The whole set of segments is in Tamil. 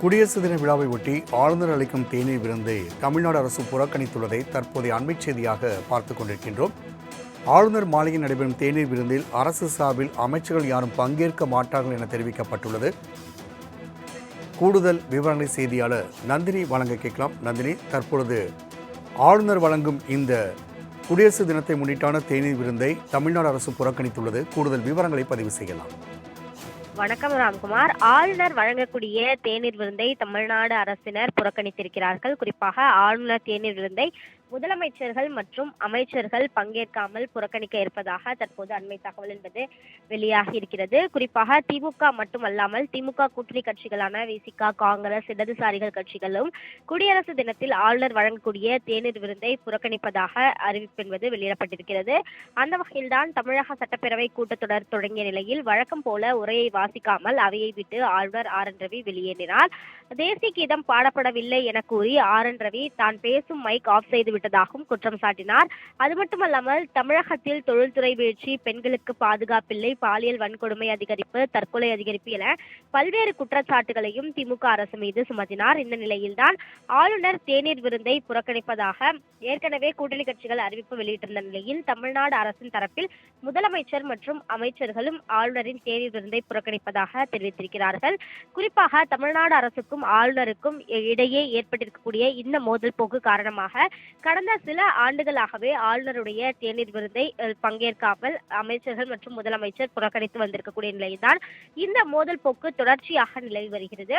குடியரசு தின விழாவை ஒட்டி ஆளுநர் அளிக்கும் தேநீர் விருந்தை தமிழ்நாடு அரசு புறக்கணித்துள்ளதை தற்போதைய அண்மைச் செய்தியாக பார்த்துக் கொண்டிருக்கின்றோம். ஆளுநர் மாளிகையில் நடைபெறும் தேநீர் விருந்தில் அரசு சார்பில் அமைச்சர்கள் யாரும் பங்கேற்க மாட்டார்கள் என தெரிவிக்கப்பட்டுள்ளது. கூடுதல் விவரங்களை செய்தியாளர் நந்தினி வழங்க கேட்கலாம். நந்தினி, தற்பொழுது ஆளுநர் வழங்கும் இந்த குடியரசு தினத்தை முன்னிட்டான தேநீர் விருந்தை தமிழ்நாடு அரசு புறக்கணித்துள்ளது. கூடுதல் விவரங்களை பதிவு செய்யலாம். வணக்கம் ராம்குமார். ஆளுநர் வழங்கக்கூடிய தேநீர் விருந்தை தமிழ்நாடு அரசினர் புறக்கணித்திருக்கிறார்கள். குறிப்பாக ஆளுநர் தேநீர் விருந்தை முதலமைச்சர்கள் மற்றும் அமைச்சர்கள் பங்கேற்காமல் புறக்கணிக்க இருப்பதாக தற்போது அண்மை தகவல் என்பது வெளியாகி இருக்கிறது. குறிப்பாக திமுக மட்டுமல்லாமல் திமுக கூட்டணி கட்சிகளான விசிக, காங்கிரஸ், இடதுசாரிகள் கட்சிகளும் குடியரசு தினத்தில் ஆளுநர் வழங்கக்கூடிய தேநீர் விருந்தை புறக்கணிப்பதாக அறிவிப்பு என்பது வெளியிடப்பட்டிருக்கிறது. அந்த வகையில்தான் தமிழக சட்டப்பேரவை கூட்டத்தொடர் தொடங்கிய நிலையில் வழக்கம் போல உரையை வாசிக்காமல் அவையை விட்டு ஆளுநர் ஆர்.என். ரவி வெளியேறினார். தேசிய கீதம் பாடப்படவில்லை என கூறி ஆர்.என். ரவி தான் பேசும் மைக் ஆஃப் செய்து விட்டதாகவும் குற்றம் சாட்டினார். அது மட்டுமல்லாமல் தமிழகத்தில் தொழில்துறை வீழ்ச்சி, பெண்களுக்கு பாதுகாப்பில்லை, பாலியல் வன்கொடுமை அதிகரிப்பு, தற்கொலை அதிகரிப்பு என பல்வேறு குற்றச்சாட்டுகளையும் திமுக அரசு மீது சுமத்தினார். இந்த நிலையில்தான் ஆளுநர் தேநீர் விருந்தை புறக்கணிப்பதாக ஏற்கனவே கூட்டணி கட்சிகள் அறிவிப்பு வெளியிட்டிருந்த நிலையில் தமிழ்நாடு அரசின் தரப்பில் முதலமைச்சர் மற்றும் அமைச்சர்களும் ஆளுநரின் தேநீர் விருந்தை புறக்கணிப்பதாக தெரிவித்திருக்கிறார்கள். குறிப்பாக தமிழ்நாடு அரசுக்கும் ஆளுநருக்கும் இடையே ஏற்பட்டிருக்கக்கூடிய இந்த மோதல் போக்கு காரணமாக கடந்த சில ஆண்டுகளாகவே ஆளுநருடைய தேநீர் விருந்தை பங்கேற்காமல் அமைச்சர்கள் மற்றும் முதலமைச்சர் புறக்கணித்து வந்திருக்கக்கூடிய நிலையில்தான் இந்த மோதல் போக்கு தொடர்ச்சியாக நிலவி வருகிறது.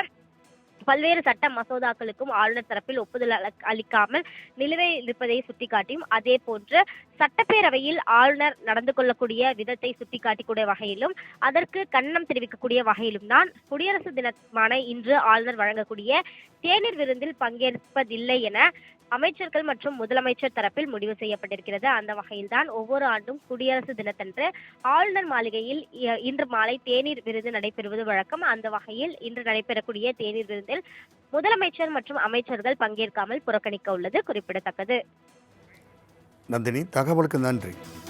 பல்வேறு சட்ட மசோதாக்களுக்கும் ஆளுநர் தரப்பில் ஒப்புதல் அளிக்காமல் நிலுவையில் இருப்பதை சுட்டிக்காட்டியும், அதே போன்று சட்டப்பேரவையில் ஆளுநர் நடந்து கொள்ளக்கூடிய விதத்தை சுட்டிக்காட்டக்கூடிய வகையிலும் அதற்கு கண்டனம் தெரிவிக்கக்கூடிய வகையிலும் தான் குடியரசு தினமான இன்று ஆளுநர் வழங்கக்கூடிய தேநீர் விருந்தில் பங்கேற்பதில்லை என அமைச்சர்கள் மற்றும் முதலமைச்சர் தரப்பில் முடிவு செய்யப்பட்டிருக்கிறது. அந்த வகையில்தான் ஒவ்வொரு ஆண்டும் குடியரசு தினத்தன்று ஆளுநர் மாளிகையில் இன்று மாலை தேநீர் விருது நடைபெறுவது வழக்கம். அந்த வகையில் இன்று நடைபெறக்கூடிய தேநீர் விருந்தில் முதலமைச்சர் மற்றும் அமைச்சர்கள் பங்கேற்காமல் புறக்கணிக்க உள்ளது குறிப்பிடத்தக்கது. நந்தினி, தகவலுக்கு நன்றி.